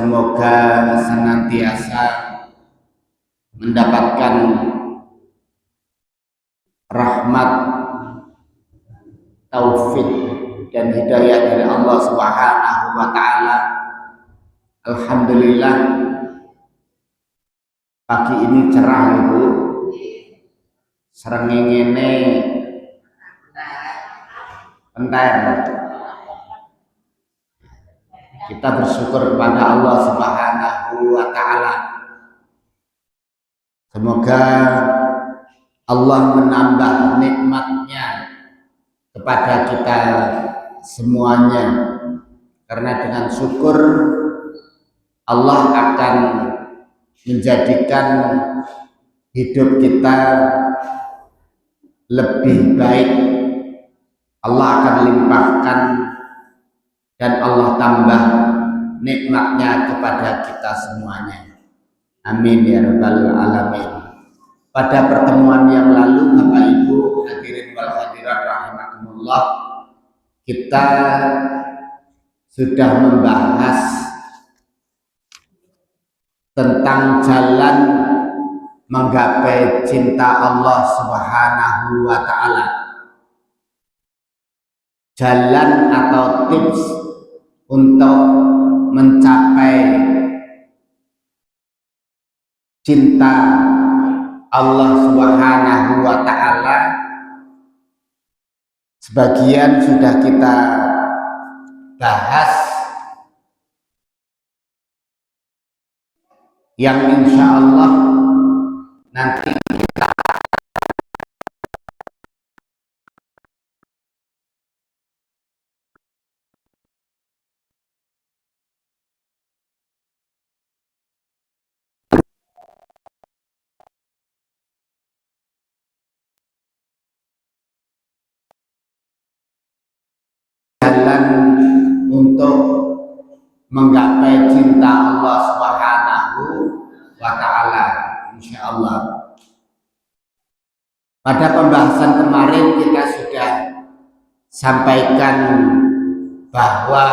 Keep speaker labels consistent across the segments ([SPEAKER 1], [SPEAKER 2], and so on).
[SPEAKER 1] semoga senantiasa mendapatkan rahmat, taufik dan hidayah dari Allah Subhanahu wa taala. Alhamdulillah pagi ini cerah Ibu. Srengenge entar. Kita bersyukur kepada Allah Subhanahu wa taala. Semoga Allah menambah nikmatnya kepada kita semuanya, karena dengan syukur Allah akan menjadikan hidup kita lebih baik. Allah akan limpahkan dan Allah tambah nikmatnya kepada kita semuanya. Amin ya rabbal alamin. Pada pertemuan yang lalu, Bapak Ibu hadirin wal hadirat rahimakumullah, kita sudah membahas tentang jalan menggapai cinta Allah Subhanahu wa taala. Jalan atau tips untuk mencapai cinta Allah Subhanahu wa taala. Sebagian sudah kita bahas, yang insya Allah nanti jalan untuk menggapai cinta Allah Subhanahu wa taala, insya Allah. Pada pembahasan kemarin kita sudah sampaikan bahwa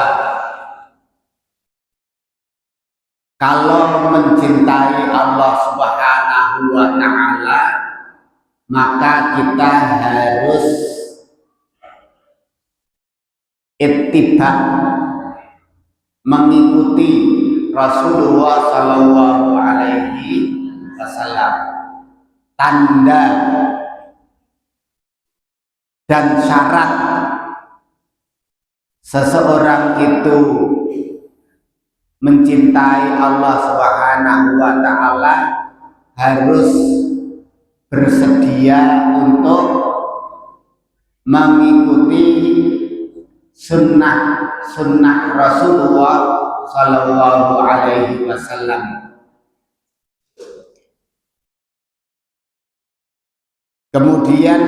[SPEAKER 1] kalau mencintai Allah Subhanahu wa taala, maka kita harus ittiba, mengikuti Rasulullah Sallallahu Alaihi Wasallam. Tanda dan syarat seseorang itu mencintai Allah Subhanahu wa taala harus bersedia untuk mengikuti sunnah Rasulullah Sallallahu Alaihi Wasallam. Kemudian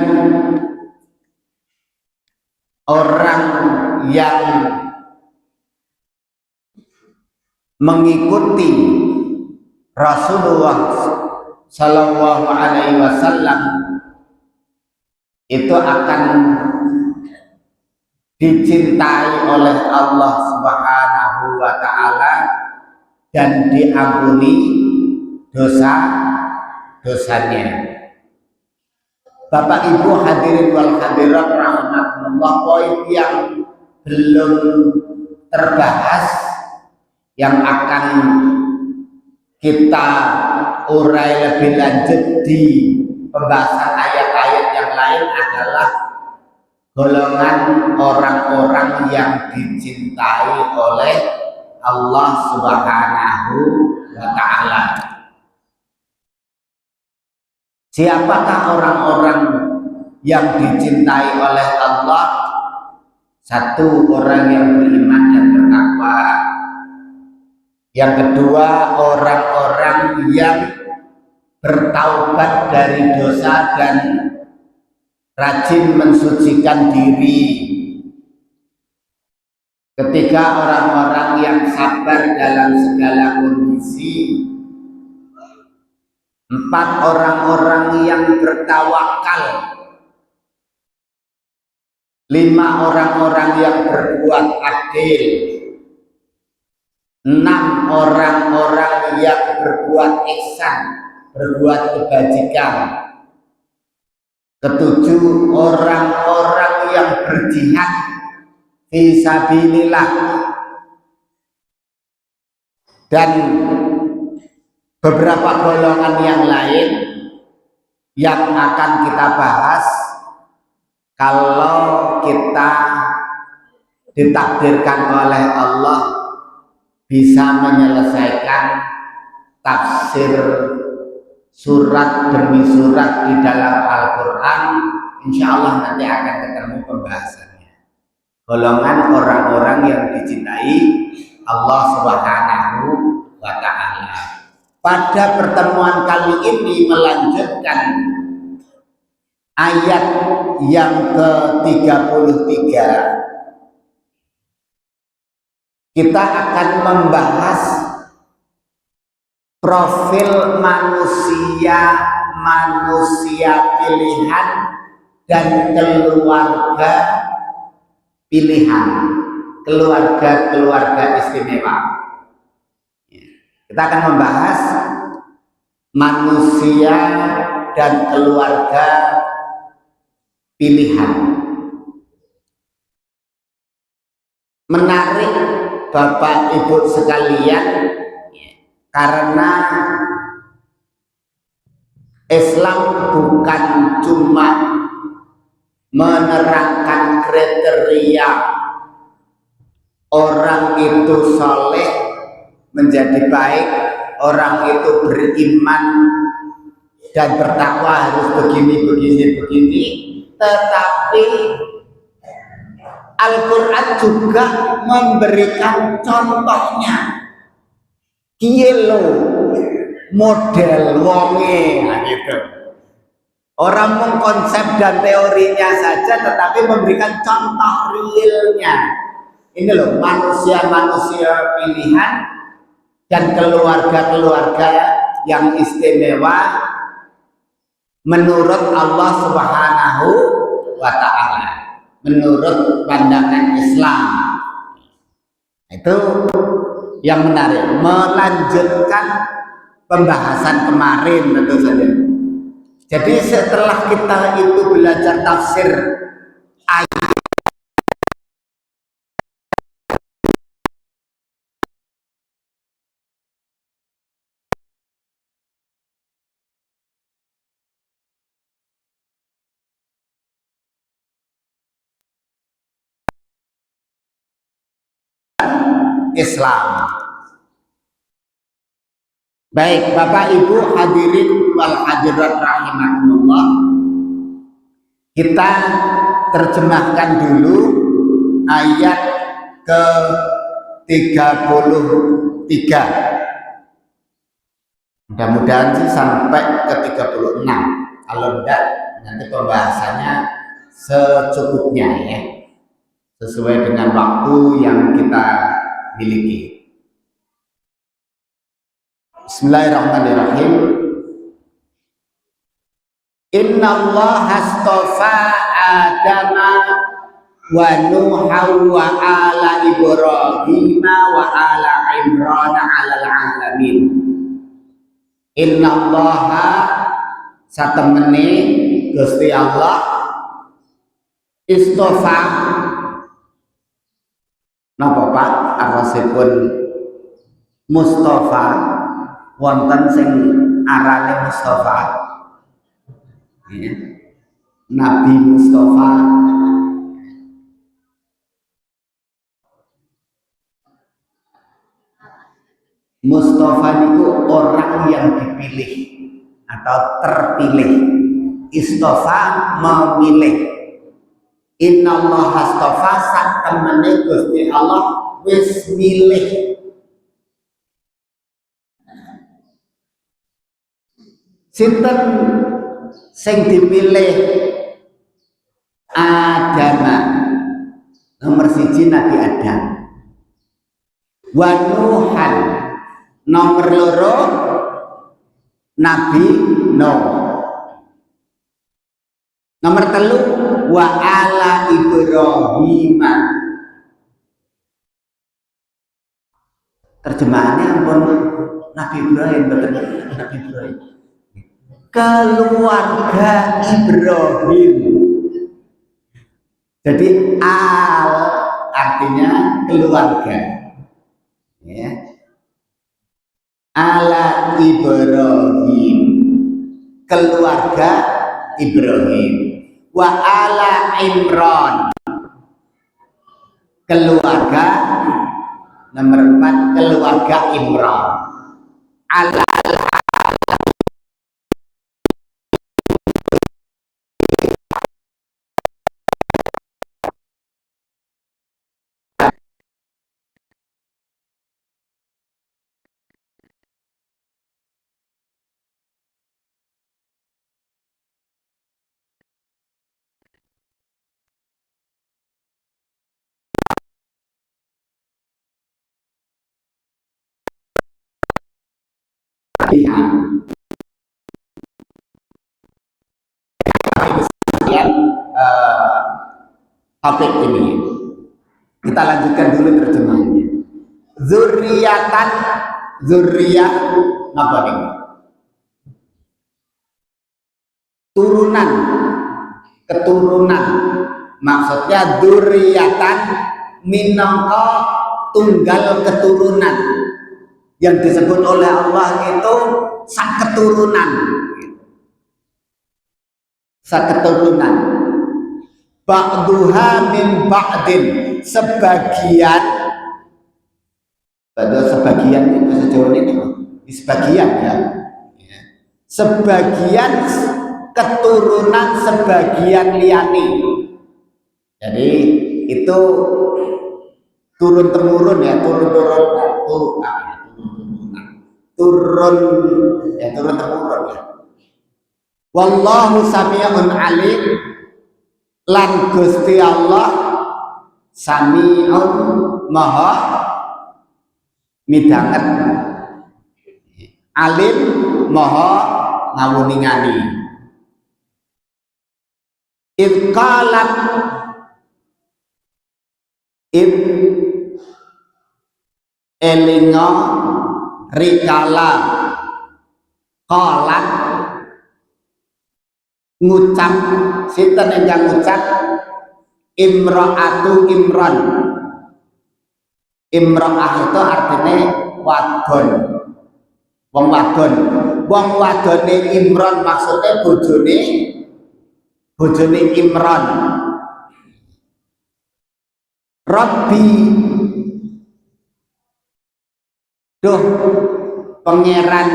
[SPEAKER 1] orang yang mengikuti Rasulullah Sallallahu Alaihi Wasallam itu akan dicintai oleh Allah Subhanahu wa taala dan diampuni dosa-dosanya. Bapak Ibu hadirin wal hadirat rahimakumullah, poin yang belum terbahas yang akan kita urai lebih lanjut di pembahasan ayat-ayat yang lain adalah golongan orang-orang yang dicintai oleh Allah Subhanahu wa taala. Siapakah orang-orang yang dicintai oleh Allah? Satu, orang yang beriman dan bertakwa. Yang kedua, orang-orang yang bertaubat dari dosa dan rajin mensucikan diri. Ketiga, orang-orang yang sabar dalam segala kondisi. Empat, orang-orang yang bertawakal. Lima, orang-orang yang berbuat adil. enam orang-orang yang berbuat ihsan, berbuat kebajikan. Ketujuh, orang-orang yang berjihad fisabilillah. Dan beberapa golongan yang lain yang akan kita bahas kalau kita ditakdirkan oleh Allah bisa menyelesaikan tafsir surat demi surat di dalam Al-Quran. Insya Allah nanti akan ketemu pembahasannya. Golongan orang-orang yang dicintai Allah Subhanahu wa Ta'ala. Pada pertemuan kali ini melanjutkan ayat yang ke-33. Kita akan membahas profil manusia pilihan dan keluarga pilihan, keluarga istimewa. Kita akan membahas manusia dan keluarga pilihan. Menarik Bapak Ibu sekalian, karena Islam bukan cuma menerangkan kriteria orang itu soleh menjadi baik, orang itu beriman dan bertakwa harus begini, tetapi Al-Quran juga memberikan contohnya. Kielo model wonge, nah gitu. Orang mengkonsep dan teorinya saja, tetapi memberikan contoh realnya. Ini loh, manusia pilihan dan keluarga yang istimewa menurut Allah Subhanahu wa Ta'ala, menurut pandangan Islam. Itu yang menarik, melanjutkan pembahasan kemarin tentu saja. Jadi setelah kita itu belajar tafsir ayat Islam. Baik Bapak Ibu hadirin wal hadirat rahimakumullah, kita terjemahkan dulu ayat ke-33. Mudah-mudahan sih sampai ke-36. Kalau enggak nanti pembahasannya secukupnya ya, sesuai dengan waktu yang kita miliki. Bismillahirrahmanirrahim. Inna Allah astafa Adama wa Nuha wa ala Ibrahim wa ala Imran ala alamin. Inna Allah satemene Gusti Allah istofa napa Pak arosipun Mustafa wonten sing arane Mustafa ya. Nabi Mustafa niku orang yang dipilih atau terpilih. Istofa memilih. Inna Allah astafa sak temene Gusti Allah wis milih. Sinten sing dipilih? Adama, nomor siji Nabi Adam. Wa Nuhan, nomor loro Nabi Nuh. Nomor telu wa ala Ibrahim. terjemahannya pun Nabi Ibrahim, betul Nabi Ibrahim. Keluarga Ibrahim. Jadi al artinya keluarga. Ya. Ala Ibrahim, keluarga Ibrahim. Wa ala Imran, keluarga nomor 4, keluarga Imran. Ala sekian topik ini. Kita lanjutkan dulu terjemahannya. Zurriyatan, zurriyah apa ini? Turunan, keturunan. Maksudnya zurriyatan minangka tunggal keturunan. Yang disebut oleh Allah itu sak keturunan. Sak keturunan. Ba'duha min ba'din, sebagian, sebagian itu bahasa Jawa ini sebagian ya. Sebagian keturunan sebagian liyane. Jadi itu turun temurun ya, turun temurun ya. Wallahu sami'un alim, lan Gusti Allah sami'un maha midhanget, alim maha ngawuningani. Id qalat, id elinga rikala qalat ngucap, sinten ingkang ngucap? Imra'atu Imran. Imra'ah itu artinya wadon, wong wadon. Wong wadone Imran maksudnya bojone Imran. Rabbi, duh pangeran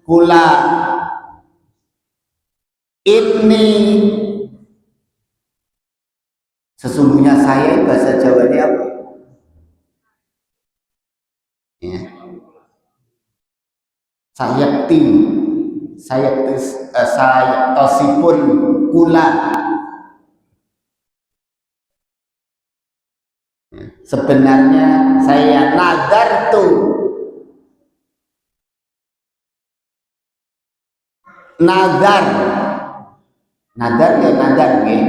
[SPEAKER 1] kula, ini sesungguhnya saya, bahasa Jawanya apa? Ya. Saya tosipun kula. Sebenarnya saya nazar ya nazar nggih.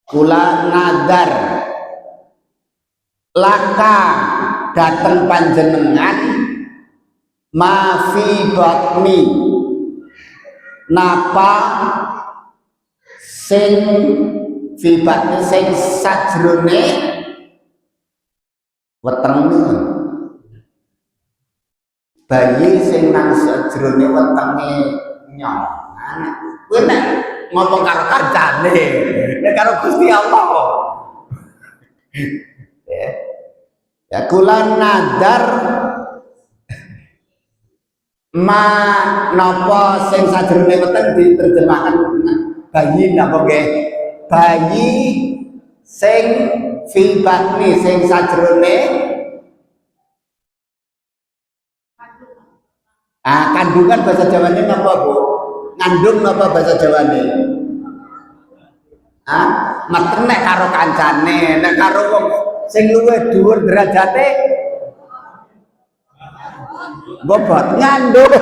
[SPEAKER 1] Kula nazar laka dateng panjenengan mafi batni napa sing fi batni sing sajrone wetenge, bayi sing nang sajrone wetenge nyong. Kuwi nek ngomong karo kancane, nek karo Gusti Allah kok. Ya kula nadar ma napa sing sajrone weteng diterjemahkan bayi napa nggih? Bayi sing fi batni sing sajrone kandungan bahasa Jawane napa Bu? Ngandung napa bahasa Jawane? Meten nek karo kancane, nek karo wong sing luwih dhuwur derajate bobot ngandung.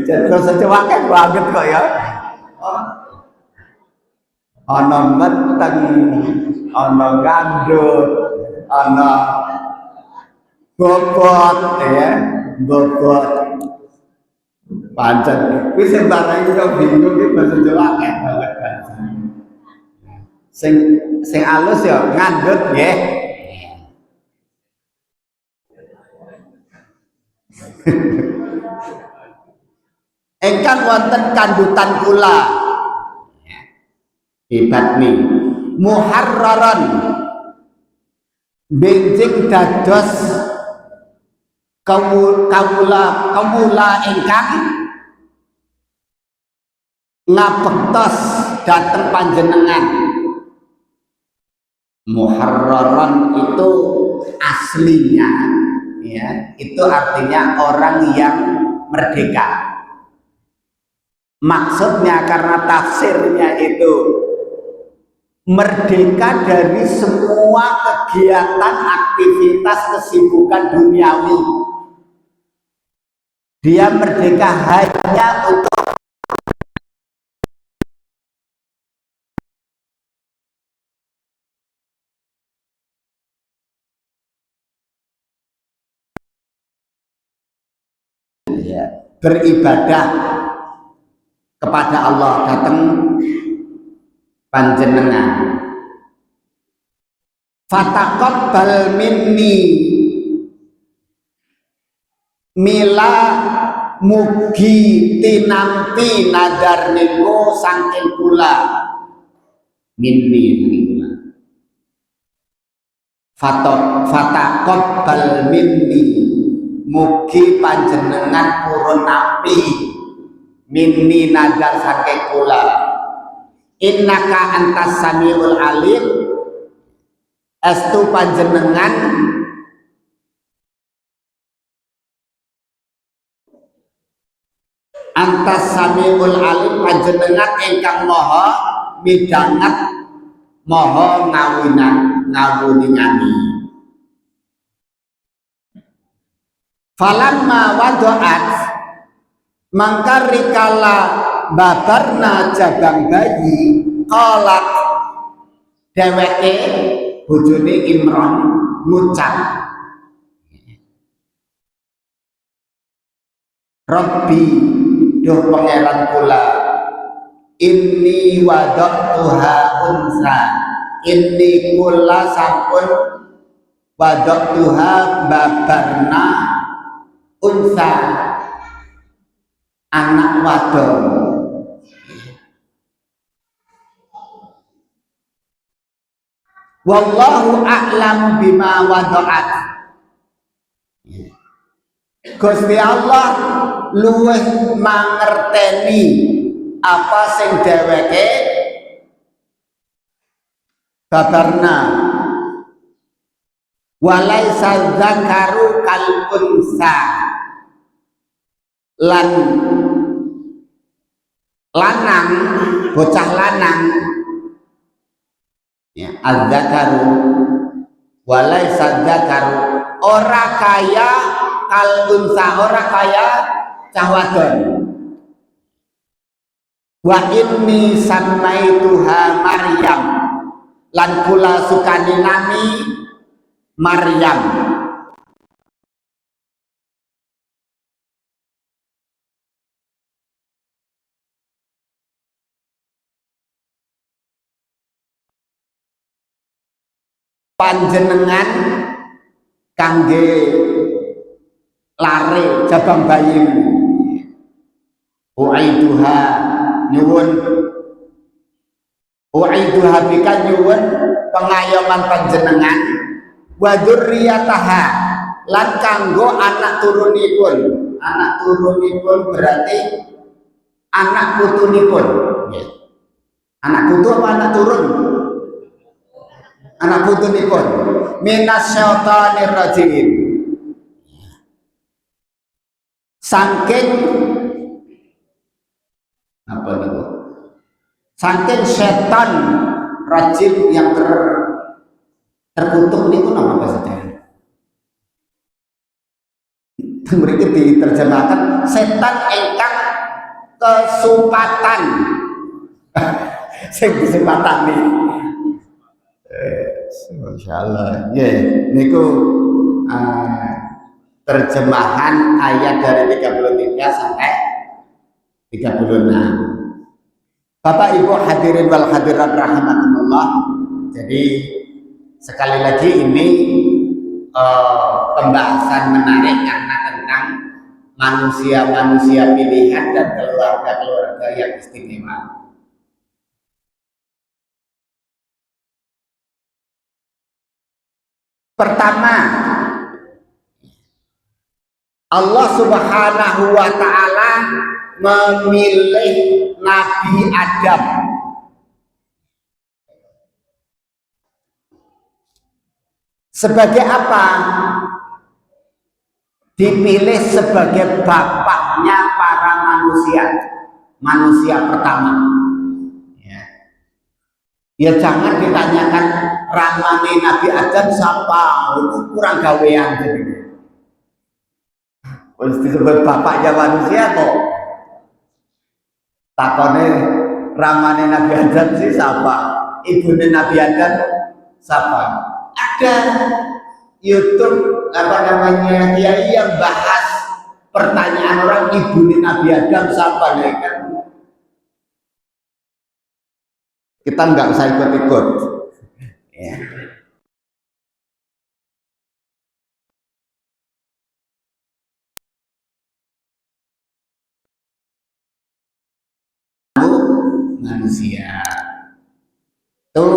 [SPEAKER 1] Jadi bahasa Jawa kan banget kok ya. Ana meteng, ana ngandung. ana bobot ya, bobot pancen kuwi sing barang iso bingung iki basa Jawa akeh banget bahasa sing alus ya ngandut nggih. Engkang wonten kandutan kula hebat nih muharraran benjing dados kawula ingkang ngabektos dhateng panjenengan. Muharraran itu aslinya ya, itu artinya orang yang merdeka. Maksudnya karena tafsirnya itu merdeka dari semua kegiatan, aktivitas, kesibukan duniawi. Dia merdeka hanya untuk beribadah kepada Allah datang panjenengan. Fataqabbal minni mila mugi tinampi nadar niku saking kula minni kula. Fataqabbal minni mugi panjenengan purun nampi minni nadar saking kula. Innaka antas samiul alim, astu panjenengan antas samiul alim, panjenengan ingkang maha midhanget maha ngawuningani. Falamma wadu'at mangka rikala babarna jabang bayi qalat dheweke bojone Imran ngucap Rabbi duh pangeran kula inni wada'tuha unsa inni kula sampun wada'tuha babarna unsa anak wadon. Wallahu a'lam bima wada'at. Gusti Allah luwih mangerteni apa sing dheweke babarna. Walaisa dzakaru kal unsa, lan lanang bocah lanang ya adzakaru walaisa dzakaru ora kaya kal unsa, ora kaya cah wadon. Wa inni sammaituha Maryam, lan kula sukani nami Maryam. Panjenengan kangge lare jabang bayi uaiduha nyuwun bika nyuwun pengayoman panjenengan wa dzurriyyataha lan kanggo anak turunipun. Anak turunipun berarti anak putunipun. Anak putu apa anak turun? Anak putunipun minas syaitonir rajim, saking apa itu? Saking setan rajim yang terkutuk niku nama bahasanya. Mereka diterjemahkan setan ingkang kesempatan. Sing kesempatan nih. Masya Allah. Ya, niku terjemahan ayat dari 33 sampai 36. Bapak Ibu hadirin wal hadirat rahimakumullah. Jadi sekali lagi ini pembahasan menarik karena tentang manusia-manusia pilihan dan keluarga-keluarga yang istimewa. Pertama, Allah Subhanahu wa Ta'ala memilih Nabi Adam sebagai apa? Dipilih sebagai bapaknya para manusia pertama. Ya jangan ditanyakan ramane Nabi Adam siapa, itu kurang gawean jadi. Wis disebut bapaknya manusia kok. Takone ramane Nabi Adam sih siapa? Ibunya Nabi Adam siapa? Ada YouTube kiai yang bahas pertanyaan orang ibunya Nabi Adam siapa ya kan? Kita nggak usah ikut-ikut. Ya. Manusia itu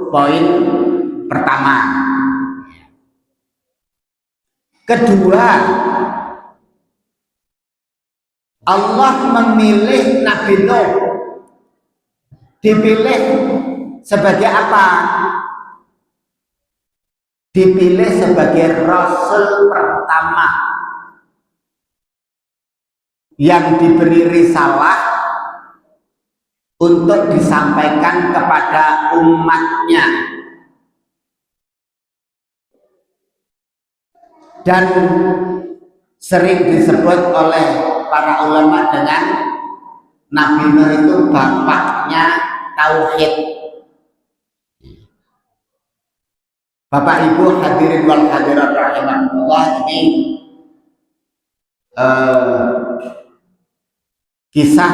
[SPEAKER 1] poin pertama. Kedua, Allah memilih Nabi Nuh. Dipilih sebagai apa? Dipilih sebagai Rasul pertama yang diberi risalah untuk disampaikan kepada umatnya, dan sering disebut oleh para ulama dengan Nabi Nuh itu bapaknya tauhid. Bapak Ibu hadirin wal hadirat rahimakumullah, ini kisah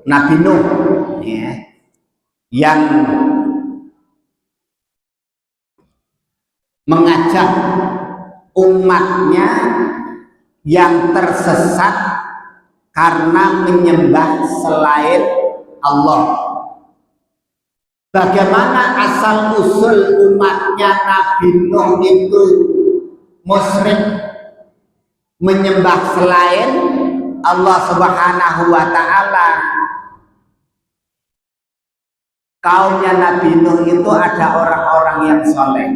[SPEAKER 1] Nabi Nuh ya, yang mengajak umatnya yang tersesat karena menyembah selain Allah. Bagaimana asal usul umatnya Nabi Nuh itu musyrik, menyembah selain Allah Subhanahu wa Ta'ala. Kaumnya Nabi Nuh itu ada orang-orang yang soleh.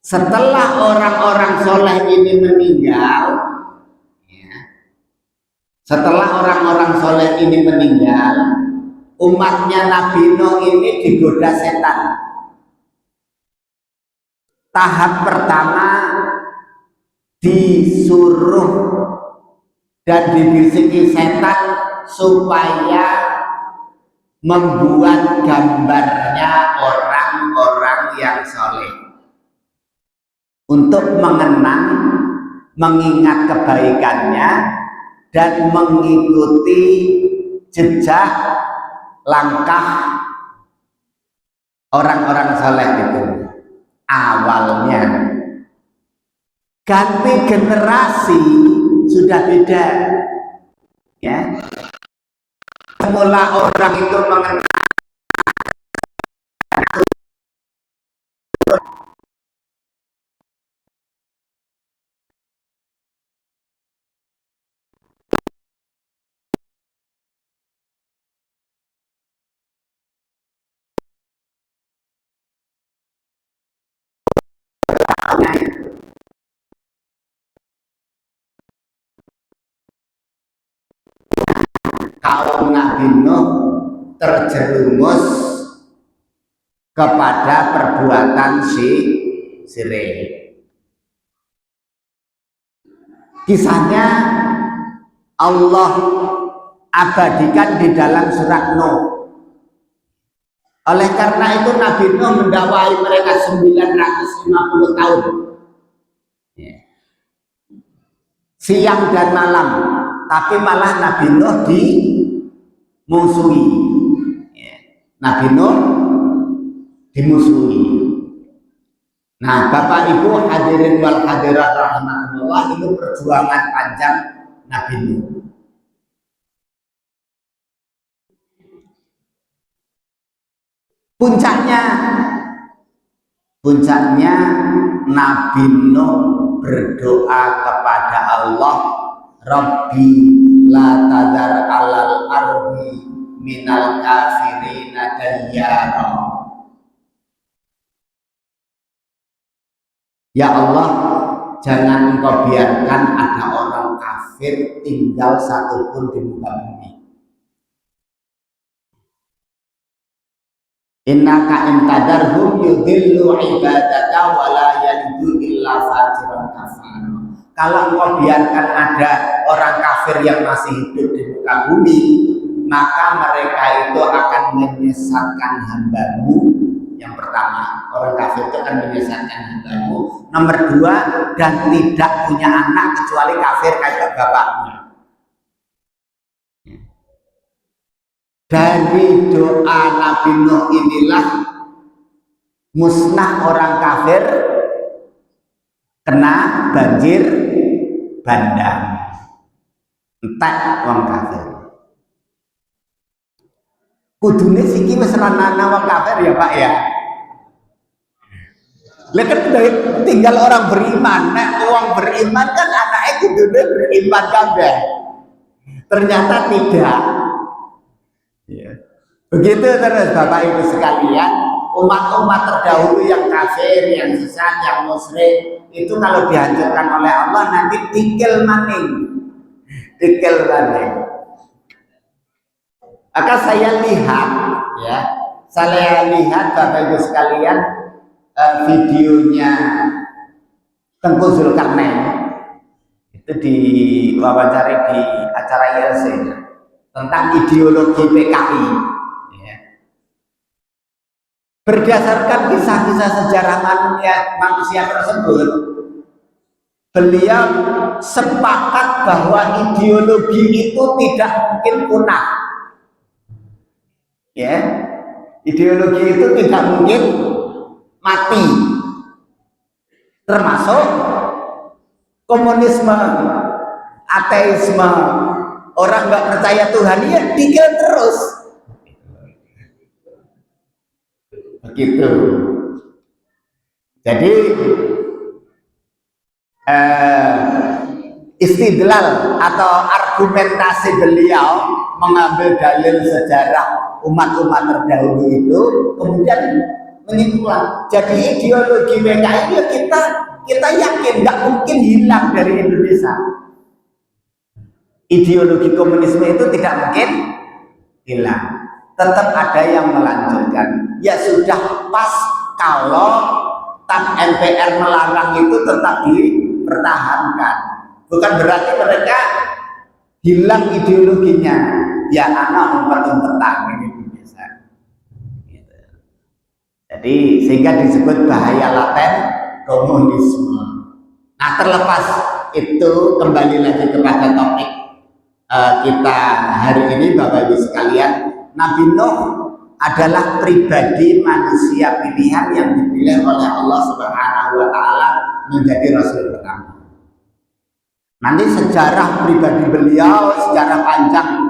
[SPEAKER 1] Setelah orang-orang soleh ini meninggal, umatnya Nabi Nuh ini digoda setan. Tahap pertama disuruh dan dibisiki setan supaya membuat gambarnya orang-orang yang soleh untuk mengenang, mengingat kebaikannya dan mengikuti jejak langkah orang-orang soleh itu. Awalnya ganti generasi sudah beda ya. Semula orang itu mengenal kaum Nabi Nuh terjerumus kepada perbuatan syirik. Kisahnya Allah abadikan di dalam surat Nuh. Oleh karena itu Nabi Nuh mendakwai mereka 950 tahun. Ya. Siang dan malam, tapi malah Nabi Nuh dimusuhi. Ya. Nabi Nuh dimusuhi. Nah, Bapak Ibu hadirin wal hadirat rahimakumullah, itu perjuangan panjang Nabi Nuh. Puncaknya Nabi Nuh berdoa kepada Allah, Rabbi la tadar alal ardi minal kafirina dayyara. Ya Allah, jangan engkau biarkan ada orang kafir tinggal satupun di muka bumi. Innaka intadarhum yudhillu ibadaka wa la yalidu illa fajiran kafar. Kalau engkau biarkan ada orang kafir yang masih hidup di muka bumi, maka mereka itu akan menyesatkan hambamu. Yang pertama, orang kafir itu akan menyesatkan hambamu. Nomor dua, dan tidak punya anak kecuali kafir kayak bapaknya. Dari doa Nabi Nuh inilah musnah orang kafir kena banjir bandang, entek orang kafir. Kudune siki wis ranana wong kafir ya Pak ya. Lah kan tinggal orang beriman. Nek wong beriman kan anaknya kudune beriman kabeh. Ternyata tidak. Ya. Begitu terus Bapak Ibu sekalian, umat-umat terdahulu yang kafir, yang sesat, yang musyrik itu kalau dihancurkan oleh Allah nanti tikil maning. Maka saya lihat Bapak Ibu sekalian videonya Tengku Zulkarnain itu diwawancari di acara ILC tentang ideologi PKI ya. Berdasarkan kisah-kisah sejarah manusia tersebut, beliau sepakat bahwa ideologi itu tidak mungkin punah ya. Ideologi itu tidak mungkin mati, termasuk komunisme, ateisme. Orang nggak percaya Tuhan ya tinggal terus begitu. Jadi istidlal atau argumentasi beliau mengambil dalil sejarah umat-umat terdahulu itu kemudian menyimpulkan jadi ideologi PKI kita yakin nggak mungkin hilang dari Indonesia. Ideologi komunisme itu tidak mungkin hilang, tetap ada yang melanjutkan. Ya sudah pas kalau TAP MPR melarang itu tetap dipertahankan, bukan berarti mereka hilang ideologinya. Ya anak umpet-umpetan gitu biasa. Jadi sehingga disebut bahaya laten komunisme. Nah terlepas itu kembali lagi kepada topik kita hari ini Bapak Ibu sekalian, Nabi Nuh adalah pribadi manusia pilihan yang dipilih oleh Allah Subhanahu wa Ta'ala menjadi Rasul pertama. Nanti sejarah pribadi beliau, sejarah panjang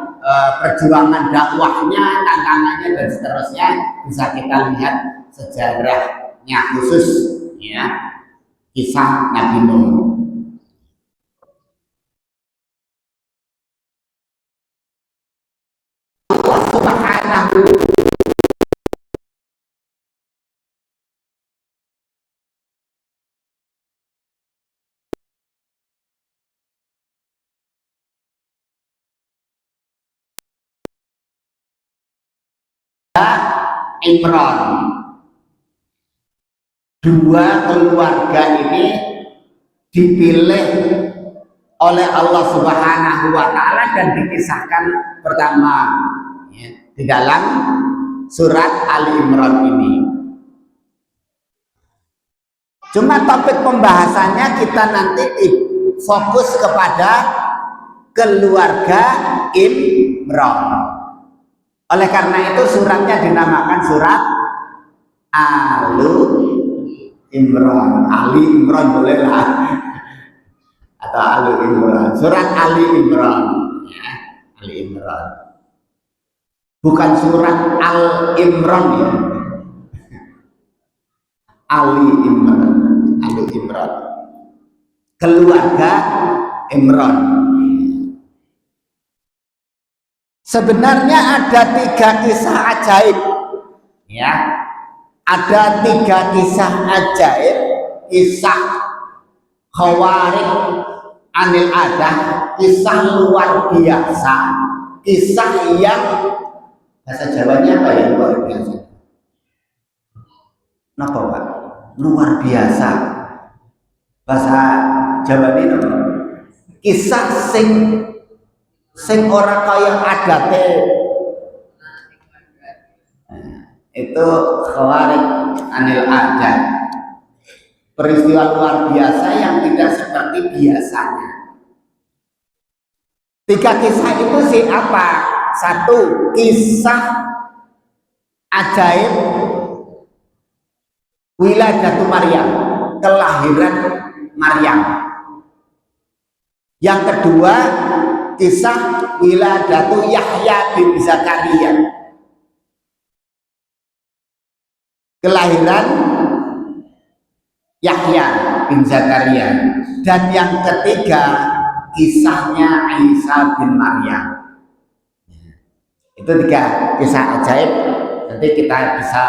[SPEAKER 1] perjuangan dakwahnya, tantangannya dan seterusnya bisa kita lihat sejarahnya khusus ya, kisah Nabi Nuh. Subhanahu Imran. Dua keluarga ini dipilih oleh Allah Subhanahu wa Ta'ala dan dikisahkan pertama ya, di dalam surat Ali Imran ini. Cuma topik pembahasannya kita nanti fokus kepada keluarga Imran. Oleh karena itu suratnya dinamakan surat Ali Imran. Ali Imran bolehlah, atau Ali Imran. Surat Ali Imran, ya, Ali Imran. Bukan surat Al Imran ya. Ali Imran, Ali Imran. Keluarga Imran. Sebenarnya ada 3 kisah ajaib, ya. Ada 3 kisah ajaib, kisah khawarik anil adah, kisah luar biasa, kisah yang bahasa Jawanya apa ya, luar biasa? Napa Pak? Luar biasa. Bahasa Jawa ini apa? Kisah sing ora kaya adate. Itu khawarik anil adat, peristiwa luar biasa yang tidak seperti biasanya. 3 kisah itu sih apa? 1, kisah ajaib Wiladatu Maryam, kelahiran Maryam. Yang kedua, kisah Wiladatu Yahya bin Zakaria, kelahiran Yahya bin Zakaria. Dan yang ketiga, kisahnya Isa bin Maryam. Itu 3 kisah ajaib, nanti kita bisa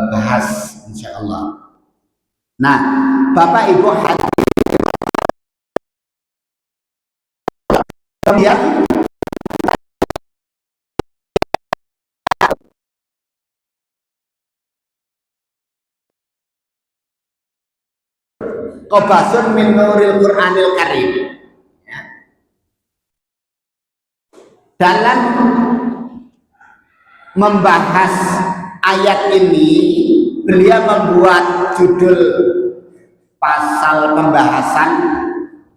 [SPEAKER 1] bahas insya Allah. Nah, Bapak Ibu kemudian Qobasun min Nuril Qur'anil Karim. Dalam membahas ayat ini, beliau membuat judul pasal pembahasan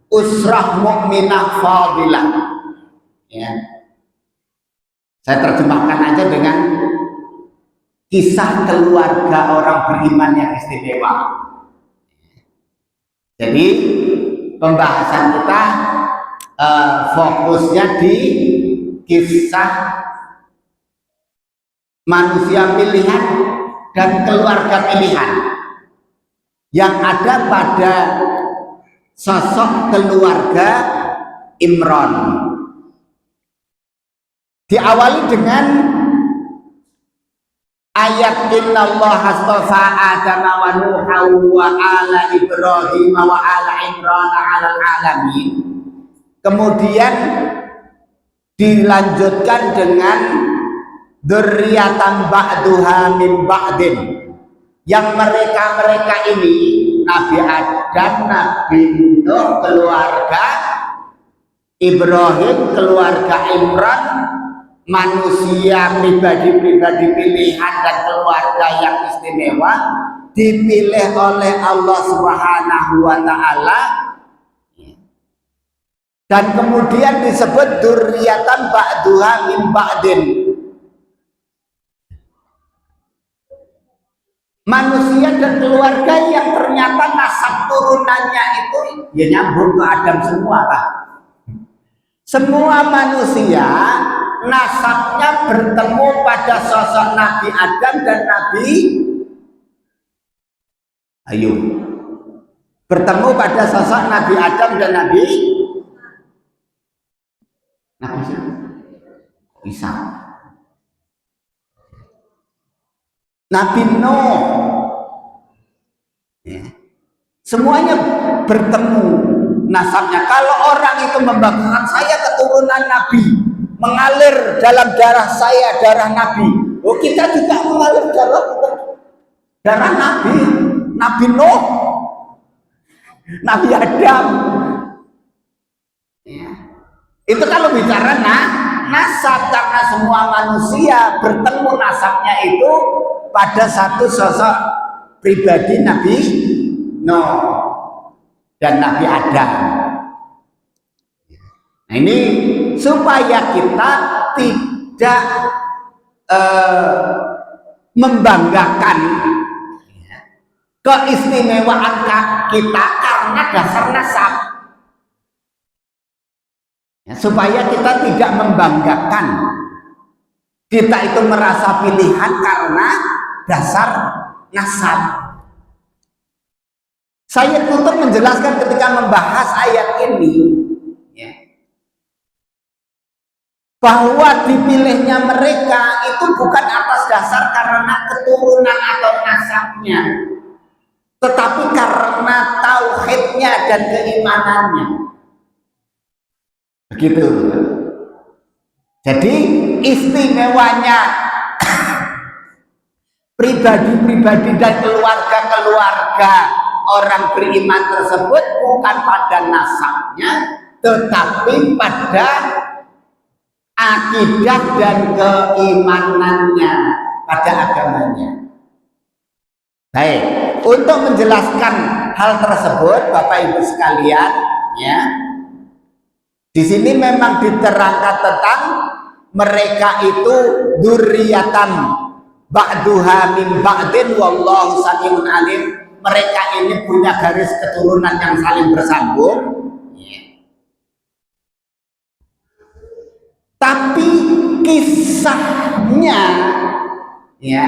[SPEAKER 1] Usrah Mukminah Fadilah. Ya. Saya terjemahkan aja dengan kisah keluarga orang beriman yang istimewa. Jadi pembahasan kita fokusnya di kisah manusia pilihan dan keluarga pilihan yang ada pada sosok keluarga Imran. Diawali dengan ayat innallaha astafa Adama wa Nuha wa ala Ibrahim wa ala Imran ala alamin. Kemudian dilanjutkan dengan dzurriyyatan ba'duha min ba'din, yang mereka ini Nabi Adam, Nabi Nuh, keluarga Ibrahim, keluarga Imran, manusia pribadi-pribadi pilihan dan keluarga yang istimewa, dipilih oleh Allah Subhanahu wa Ta'ala, dan kemudian disebut dzurriyyatan ba'duha min ba'din. Manusia dan keluarga yang ternyata nasab turunannya itu ya nyambung ke Adam semua lah. Semua manusia nasabnya bertemu pada sosok Nabi Adam dan Nabi Ayub. Bertemu pada sosok Nabi Adam dan Nabi Isa. Nabi Nuh, ya. Semuanya bertemu nasabnya. Kalau orang itu membanggakan saya keturunan Nabi, mengalir dalam darah saya darah Nabi. Oh, kita juga mengalir darah Nabi, Nabi Nuh, Nabi Adam. Ya. Itu kalau bicara nasab, karena semua manusia bertemu nasabnya itu pada satu sosok pribadi Nabi Nuh dan Nabi Adam. Nah, ini supaya kita tidak membanggakan keistimewaan kita karena dasar nasab, ya, supaya kita tidak membanggakan kita itu merasa pilihan karena dasar nasab. Saya tutup menjelaskan ketika membahas ayat ini, ya, bahwa dipilihnya mereka itu bukan atas dasar karena keturunan atau nasabnya, tetapi karena tauhidnya dan keimanannya. Begitu. Jadi istimewanya pribadi-pribadi dan keluarga-keluarga orang beriman tersebut bukan pada nasabnya, tetapi pada akidah dan keimanannya, pada agamanya. Baik, untuk menjelaskan hal tersebut, Bapak Ibu sekalian, ya, di sini memang diterangkan tentang mereka itu dzurriyyatan ba'duha min ba'din wallahu samiun alim. Mereka ini punya garis keturunan yang saling bersambung, ya. Tapi kisahnya, ya,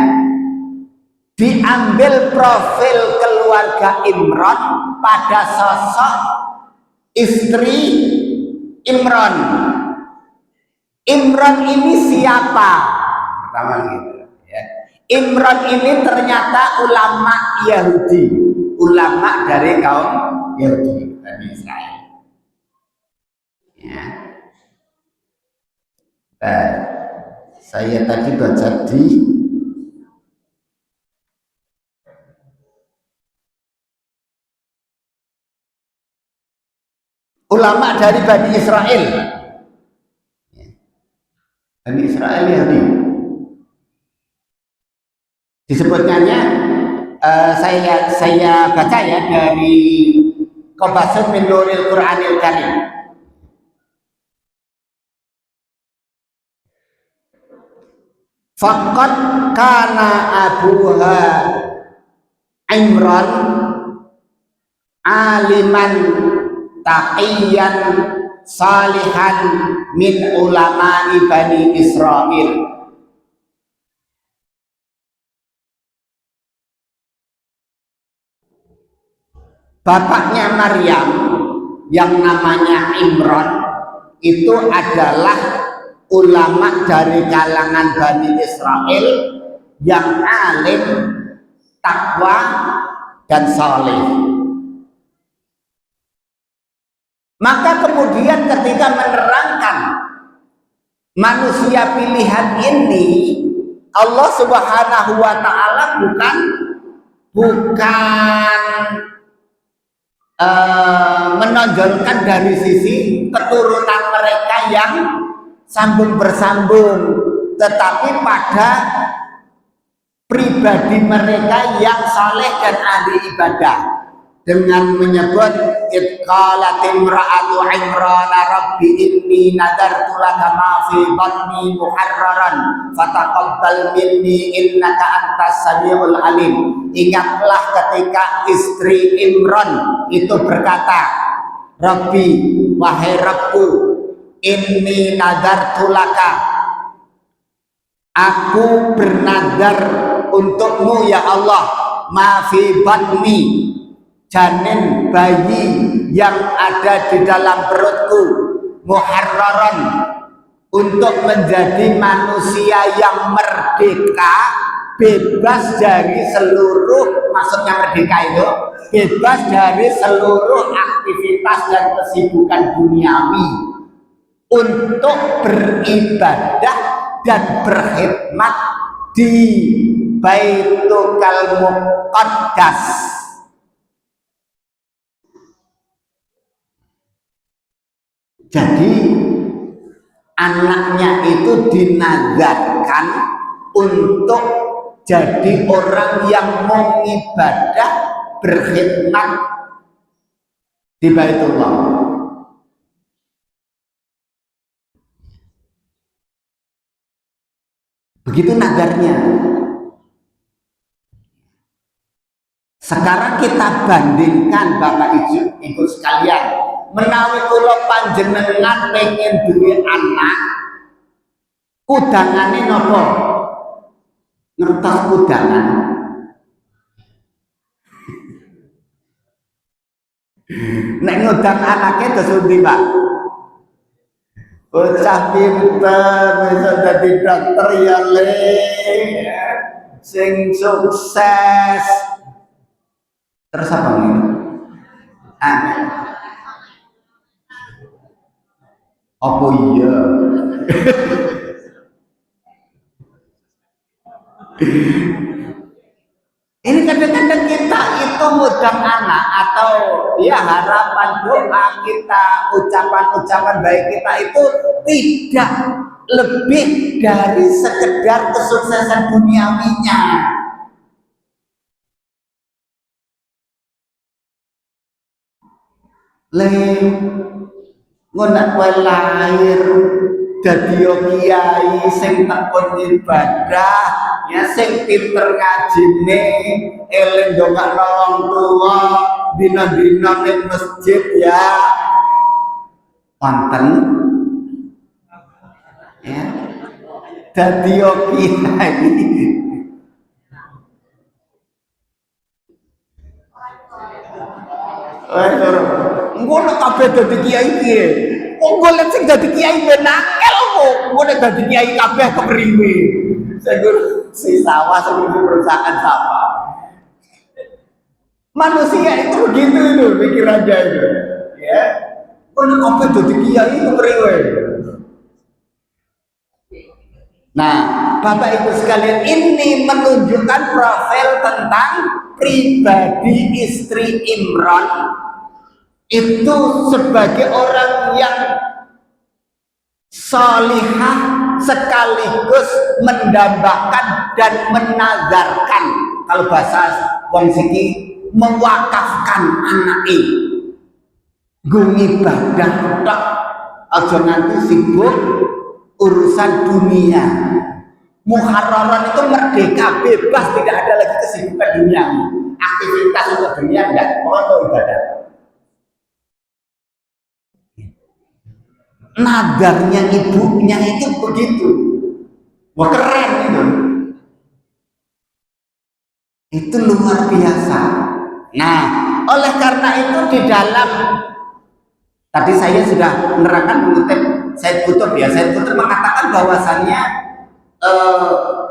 [SPEAKER 1] diambil profil keluarga Imran pada sosok istri Imran. Imran ini siapa? Pertama gitu, ya. Imran ini ternyata ulama Yahudi, ulama dari kaum Yahudi Bani Israel. Ya. Saya tadi baca di ulama dari Bani Israel. Bani Israel Yahudi. Disebutkannya saya baca ya dari Qabasun min Nuril Qur'anil Karim. Faqad kana abuha Imran aliman taqiyan salihan min ulama'i Bani Israel. Bapaknya Maryam yang namanya Imran itu adalah ulama dari kalangan Bani Israel yang alim, takwa, dan saleh. Maka kemudian ketika menerangkan manusia pilihan ini, Allah Subhanahu wa Ta'ala bukan menonjolkan dari sisi keturunan mereka yang sambung bersambung, tetapi pada pribadi mereka yang saleh dan ahli ibadah, dengan menyebut idqalat imra'atu Imran rabbi inni nadartu laka ma fi batni muharraran fataqabbal minni innaka antas samiul alim. Ingatlah ketika istri Imran itu berkata, Rabbi, wahai Rabbku, inni nadartu laka, aku bernadar untukmu ya Allah, ma fi batni, janin bayi yang ada di dalam perutku, muharraran, untuk menjadi manusia yang merdeka, bebas dari seluruh, maksudnya merdeka itu bebas dari seluruh aktivitas dan kesibukan duniawi, untuk beribadah dan berkhidmat di Baitul Muqaddas. Jadi anaknya itu dinazarkan untuk jadi orang yang mengibadah berkhidmat di Baitullah. Begitu nadarnya. Sekarang kita bandingkan Bapak Ibu sekalian, menawi kula panjenengan pengen duwe anak, kudangane napa? Ngertos kudangan. Nek ngudang anaknya terus ndi, Pak? Bocah pinter bisa jadi dokter ya le, sing sukses. Terus apa nih? Apa iya? Ini kadang-kadang kita itu ngundang anak atau ya harapan doa kita, ucapan-ucapan baik kita itu tidak lebih dari sekedar kesuksesan duniawinya. Ngono kowe lahir dadi kiai sing tekun ibadah, ya sing pinter ngajine, eling ndongakno wong tuwa, dina-dina ning masjid ya. Wonten ya. Dadi kiai. Ngono kabeh dadi kiai piye? Wong golek sing dadi kiai ben angel kok. Ngono dadi kiai kabeh kepriwe? Segur si sawah sebelum perusahaan sawah. Manusia itu begitu itu pikirannya itu. Ya. Ngono kabeh dadi kiai kepriwe? Nah, Bapak Ibu sekalian, ini menunjukkan profil tentang pribadi istri Imran itu sebagai orang yang salihah sekaligus mendambakan dan menazarkan, kalau bahasa wong siki mewakafkan anake gumibadah tok, aja nganti sibuk urusan dunia. Muharraran itu merdeka, bebas, tidak ada lagi kesibukan dunia, aktivitas untuk dunia enggak, pokoknya ibadah. Nadarnya ibunya itu begitu, wah keren itu luar biasa. Nah, oleh karena itu di dalam, tadi saya sudah menerangkan mengutip Said Qutb ya. Said Qutb mengatakan bahwasannya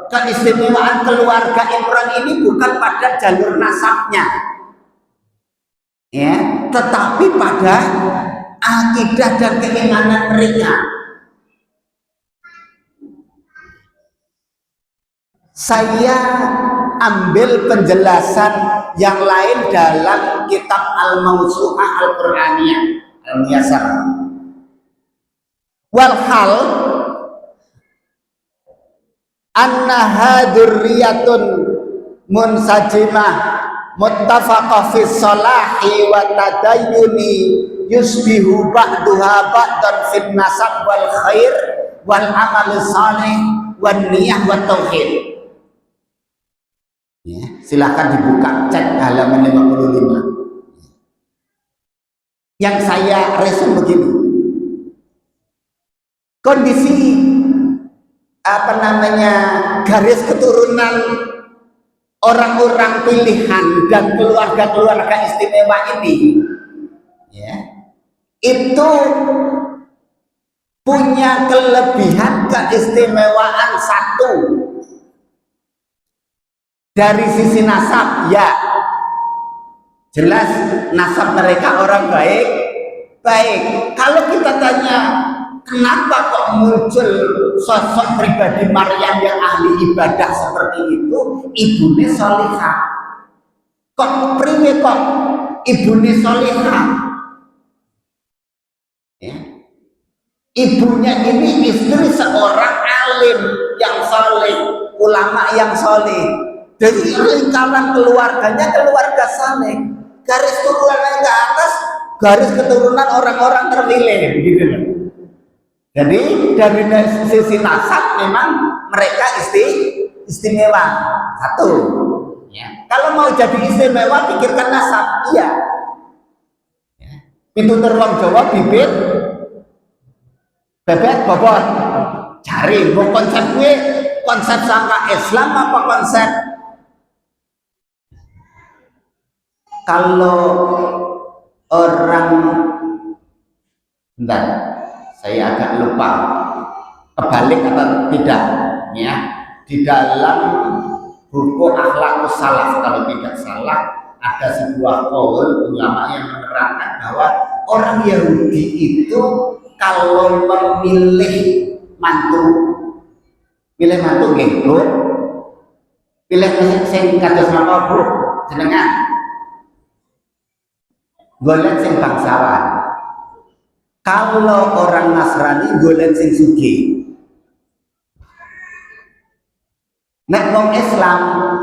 [SPEAKER 1] keistimewaan keluarga Imran ini bukan pada jalur nasabnya, ya, tetapi pada akidah dan keimanan mereka. Saya ambil penjelasan yang lain dalam kitab Al-Mawsu'ah Al-Qur'aniyah Al-Muyassar. Walhal annaha dzurriyyatun munsajimah muttafaqah fi sholahi wa tadayyuni yusbihu ba'duha ba'dan fin nasab wal khair wal amal salih wan niyah wat tauhid. Ya, silakan dibuka, cek halaman 55. Yang saya resume begini, kondisi garis keturunan orang-orang pilihan dan keluarga-keluarga istimewa ini, ya, itu punya kelebihan keistimewaan satu. Dari sisi nasab, ya jelas nasab mereka orang baik. Kalau kita tanya kenapa kok muncul sosok pribadi Maryam yang ahli ibadah seperti itu, ibunya solihah. Kok priwe kok ibunya solihah? Ya. ibunya ini istri seorang alim yang soleh, ulama yang soleh. Jadi lingkaran keluarganya keluarga soleh. Garis turunannya ke atas, garis keturunan orang-orang terpilih, gitu loh. Jadi dari sisi nasab memang mereka istimewa. Satu. Ya. Kalau mau jadi istimewa, pikirkan nasab. Iya. Ya. Pitutur wong Jawa bibit, bebek bobot. Cari, mau konsep gue, konsep sangka Islam apa konsep? Kalau orang, bentar, saya agak lupa, kebalik atau tidak, ya. Di dalam buku Akhlaqus Salaf, kalau tidak salah, ada sebuah qaul ulama yang menerangkan bahwa orang Yahudi itu kalau memilih mantu, pilih mantu nggih, Bu. Pilih sing kados napa, Bu? Jenengan golek sing bangsawan. Kalau orang Nasrani golek sing sugih. Nek wong Islam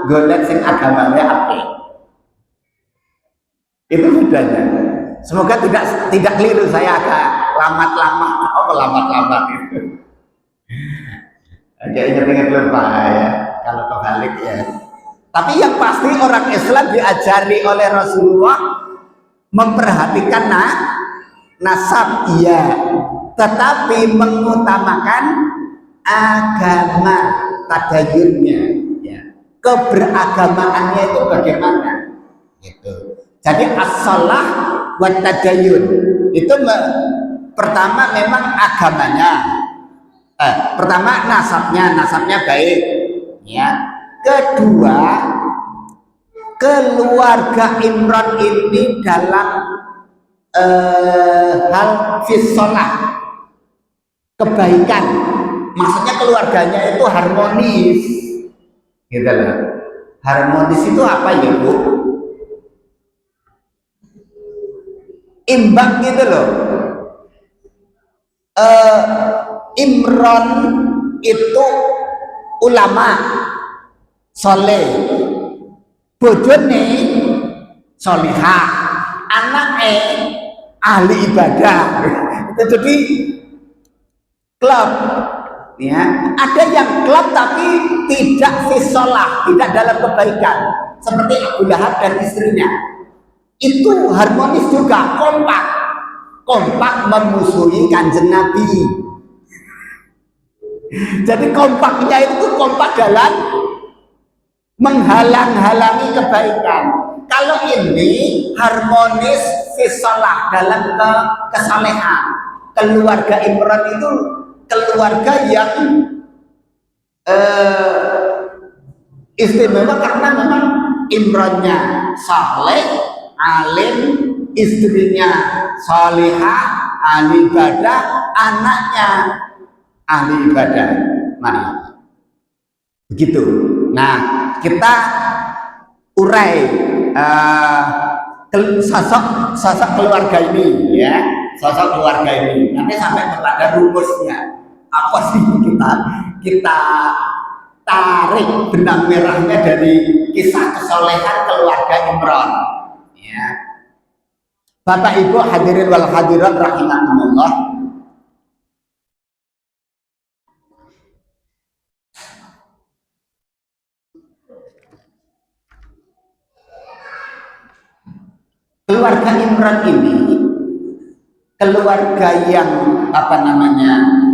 [SPEAKER 1] golek sing agamanya apik. Itu bedanya. Semoga tidak keliru, saya agak lamat-lamat. Oh, lamat-lamat itu. Agak ingat-ingat lupa ya, kalau kebalik ya. Tapi yang pasti orang Islam diajari oleh Rasulullah memperhatikan nasab, iya, tetapi mengutamakan agama, tadayunnya, ya. Keberagamaannya itu bagaimana, gitu. Jadi as-shalah wa tadayun itu pertama memang agamanya, pertama nasabnya baik, ya. Kedua, keluarga Imran ini dalam hal fisolah kebaikan, maksudnya keluarganya itu harmonis, gitu loh. Harmonis itu apa ya, Bu? Imbang gitu loh. Imran itu ulama soleh, bojone solihah, anaknya ahli ibadah. Jadi klub, ya. Ada yang klub tapi tidak fisolah, tidak dalam kebaikan, seperti Abu Lahab dan istrinya. Itu harmonis juga, kompak memusuhi Kanjeng Nabi. Jadi kompaknya itu kompak dalam menghalang-halangi kebaikan. Kalau ini harmonis fisolah dalam kesalehan. Keluarga Imran itu keluarga yang istimewa karena memang Imrannya saleh, alim, istrinya salihah, ahli ibadah, anaknya ahli ibadah. Mari, begitu. Nah, kita urai sosok keluarga ini, ya, sosok keluarga ini. Nanti sampai kepada rumusnya apa sih, kita tarik benang merahnya dari kisah kesolehan keluarga Imran, ya. Bapak Ibu hadirin wal hadirat rahimakumullah. Keluarga Imran ini keluarga yang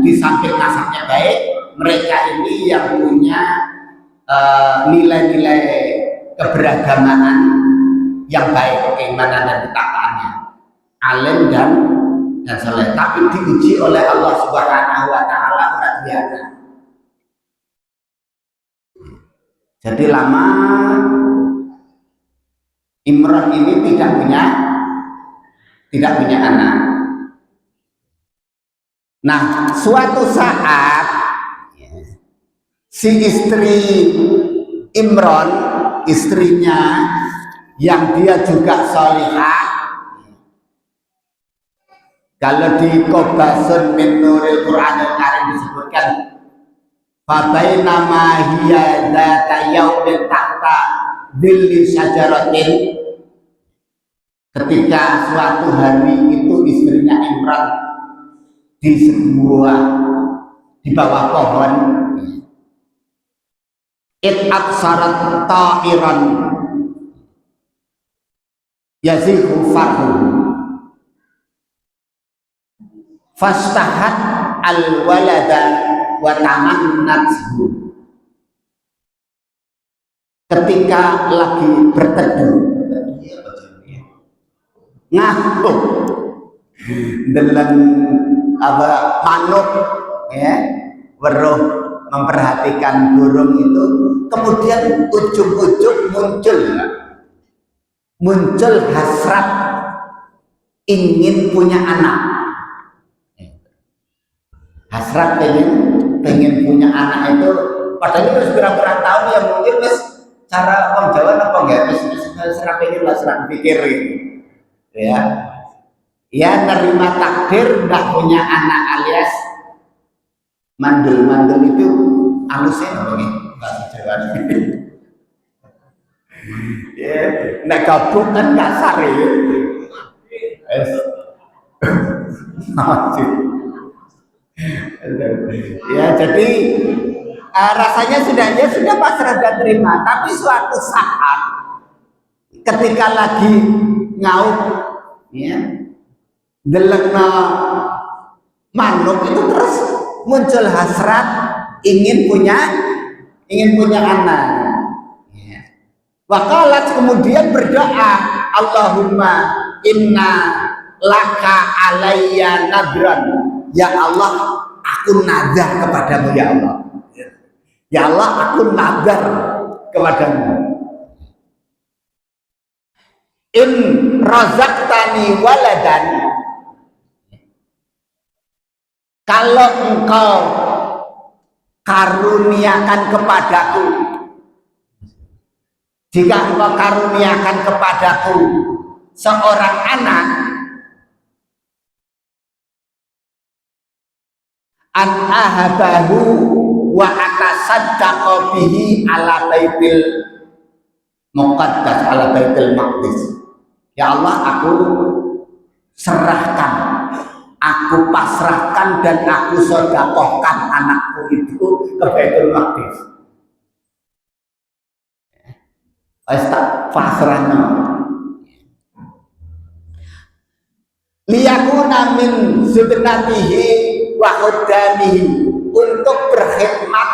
[SPEAKER 1] di samping nasabnya baik, mereka ini yang punya nilai-nilai keberagamaan yang baik, keimanan dan ketakwaannya, alim dan saleh. Tapi diuji oleh Allah Subhanahu wa taala biasa. Jadi lama Imran ini tidak punya anak. Nah, suatu saat si istri Imran, istrinya yang dia juga salihah, Kalau di Qobasun min Nuril Qur'anil Karim disebutkan fabainama hiya dzata yaumin tahta dhilli syajaratin, ketika suatu hari itu istrinya Imran di bawah pohon, it aksarat ta'iran yazihu farhu fastahat al walada wa tamannathu. Ketika lagi berteduh ngapuk dalam apa manuk ya, weruh memperhatikan burung itu, kemudian ujung-ujung muncul hasrat ingin punya anak, hasrat pengen punya anak itu, padahal itu berapa tahun ya, mungkin mas cara orang Jawa apa enggak, hasrat pengen lah, hasrat pikir ya, ya nerima takdir nggak punya anak alias mandul itu halusnya apa nih bahasa Jawa ya, nek gabung kan kasar ya. Ya jadi rasanya sudah pasrah dan terima, tapi suatu saat ketika lagi ngauk ya delengna manuk itu terus muncul hasrat ingin punya anak ya. Wakalat kemudian berdoa, Allahumma inna laka alayya nadran, ya Allah aku nadar kepadamu ya Allah, ya Allah aku nadar kepadamu, in razaqtani waladan, kalau engkau karuniakan kepadaku, jika engkau karuniakan kepadaku seorang anak, an ahabahu wa atasaddaqo bihi ala baitil muqaddas, ala baitil maqdis, ya Allah aku serahkan, aku pasrahkan dan aku sedekahkan anakku itu ke Baitul Maqdis. Pasrahna liyakuna min sudnatihi wa khuddamihi, untuk berkhidmat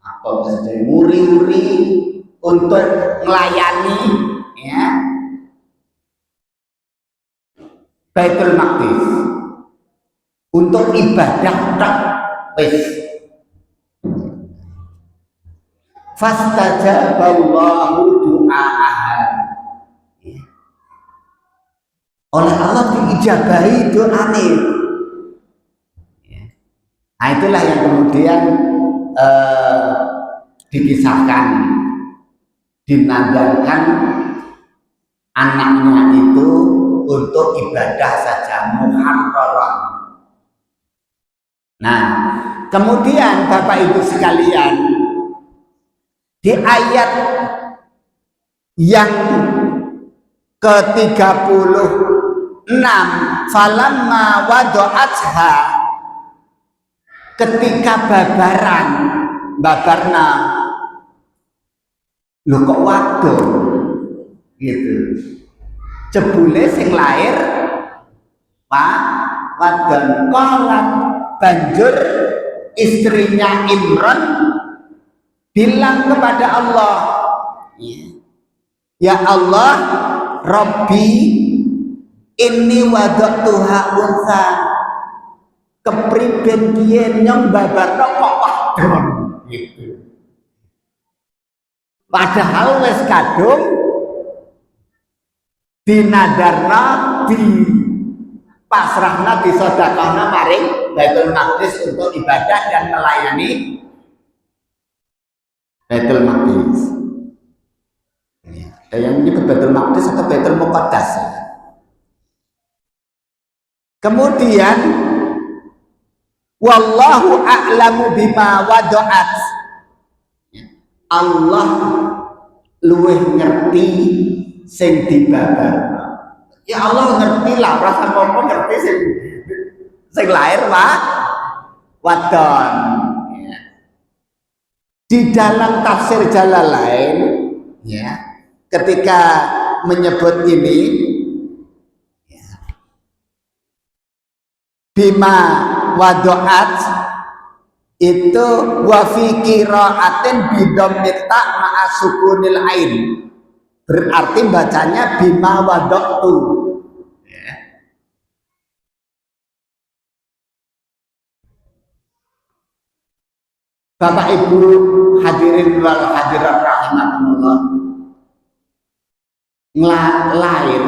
[SPEAKER 1] apa saja, muri-muri untuk melayani ya Baitul Maqdis, untuk ibadah tak wis. Fastajaballahu du'aaha, oleh Allah diijabahi doane. Nah itulah yang kemudian dikisahkan, dinandarkan anaknya itu untuk ibadah saja, muharraran. Nah kemudian Bapak Ibu sekalian, di ayat yang ke-36, falamma wadu'atha, ketika babarna lho kok waduh gitu, jebule sing lahir Pak wadon, kolat banjur istrinya Imran bilang kepada Allah, ya Allah Rabbi ini wadaktuha unsa, kepriben kiyen nyong babarno kok wadon gitu. Padahal wis kadung dinadarna, di pasrahna, disodakahna maring Baitul Maqdis untuk ibadah dan melayani Baitul Maqdis. Ada yang menyebut Baitul Maqdis atau Baitul Muqaddas. Kemudian wallahu a'lamu bima wada'at, Allah luwih ngerti sing dibabar. Ya Allah ngerti lah, rasa ngomong ngerti sing lahir wadon. Di dalam tafsir Jalalain ya, ketika menyebut ini ya, bima wadoat itu wafi qiraatin bidomita ma'a sukunil ain, berarti bacanya bima wadoktu ya. Bapak Ibu hadirin wal hadirat rahimakumullah, lahir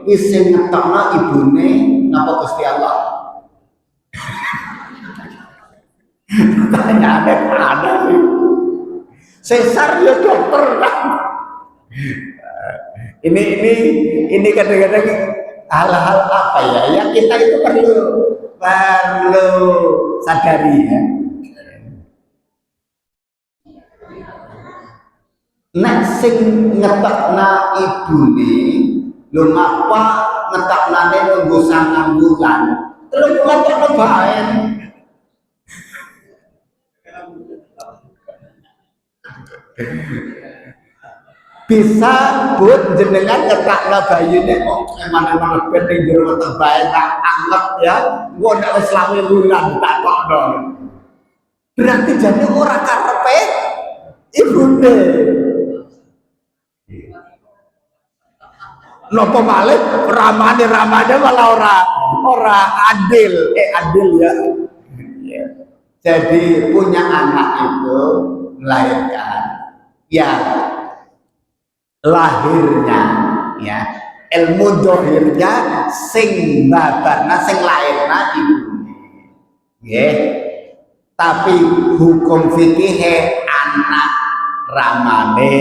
[SPEAKER 1] isi ngetokno ibune napa Gusti Allah? Pertanyaannya ada sih. Sesar ya dokter kan. Ini kadang-kadang hal-hal apa ya yang kita itu perlu sadari ya. Nek sing ngetokna ibune lho ngapa ngetoknane nunggu 9 bulan terus ngetokno bae. Bisa buat jenengan ngetakna bayine kok emang-emang ben ning jero weteng bae tak anget ya engko nek wis 9 bulan tak kokno. Berarti jane ora karepe ibune. Nopo malih ramane malah ora adil ya. Jadi punya anak itu melahirkan ya lahirnya ya ilmu dohirnya sing babarna sing lahirna ibune nggih, tapi hukum fikih anak ramane.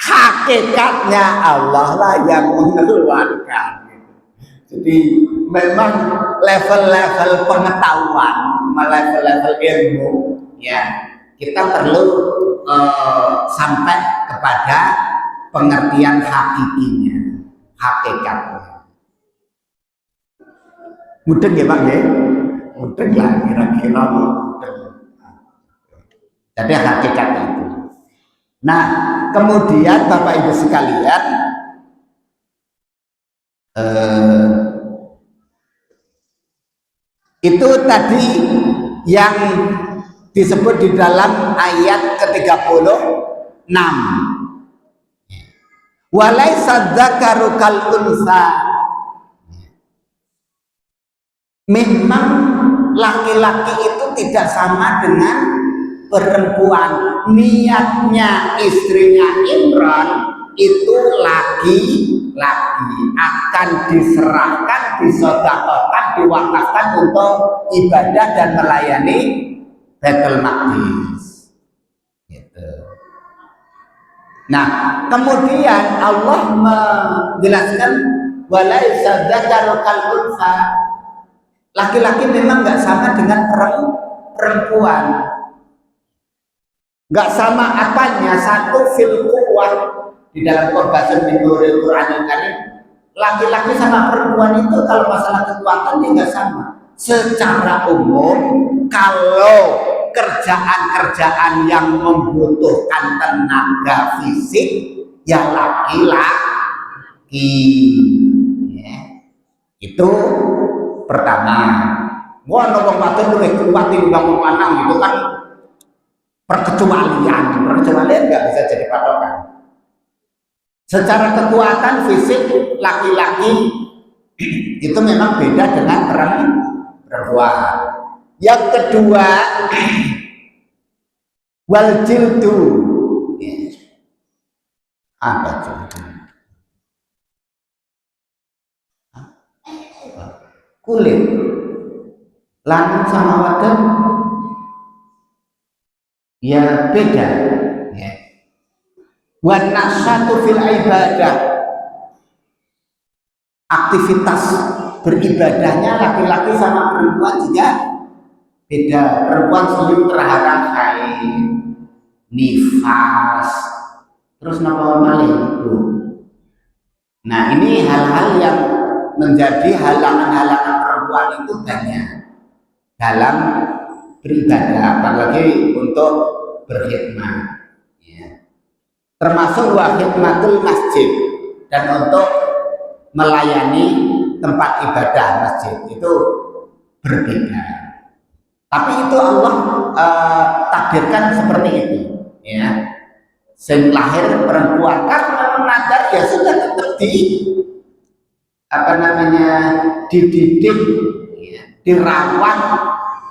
[SPEAKER 1] Hakikatnya Allah lah yang mengeluarkan. Jadi memang level-level pengetahuan, level-level ilmu, ya kita perlu sampai kepada pengertian hakikinya, hakikatnya. Mudeng ya Pak ya? Mudeng lah kira-kira mudeng. Jadi hakikat itu. Nah, kemudian Bapak Ibu sekalian, itu tadi yang disebut di dalam ayat ke-36. Walaisa dzakaru kal unsa. Memang laki-laki itu tidak sama dengan perempuan. Niatnya istrinya Imran itu laki-laki akan diserahkan, disedekahkan, diwakafkan untuk ibadah dan melayani Baitul Maqdis. Gitu. Nah, kemudian Allah menjelaskan walaisa dzakaru kal unsa. Laki-laki memang nggak sama dengan perempuan. Nggak sama apanya, satu fil quwwah di dalam Qur'an Nurul Qur'anil Karim, laki-laki sama perempuan itu kalau masalah kekuatan dia nggak sama. Secara umum kalau kerjaan-kerjaan yang membutuhkan tenaga fisik ya laki-laki ya. Itu pertama. Wah, wong wadon luwih kuat timbang wong lanang itu kan perkecualian nggak bisa jadi patokan. Secara kekuatan fisik laki-laki itu memang beda dengan perempuan. Yang kedua, wal jildu. Apa jildu? Kulit. Lanang sama wadon ya beda ya. Wan nasatu fil ibadah, aktivitas beribadahnya laki-laki sama perempuan juga beda. Perempuan sering terhalang haid, nifas, terus napa malih itu. Nah, ini hal-hal yang menjadi halangan-halangan perempuan itu banyak dalam beribadah, apalagi untuk berkhidmat. Ya. Termasuk wa khidmatul masjid, dan untuk melayani tempat ibadah masjid itu berbeda. Tapi itu Allah takdirkan seperti itu, ya. Sing lahir perempuan kan memang nadar ya sudah tetap dididik, ya, dirawat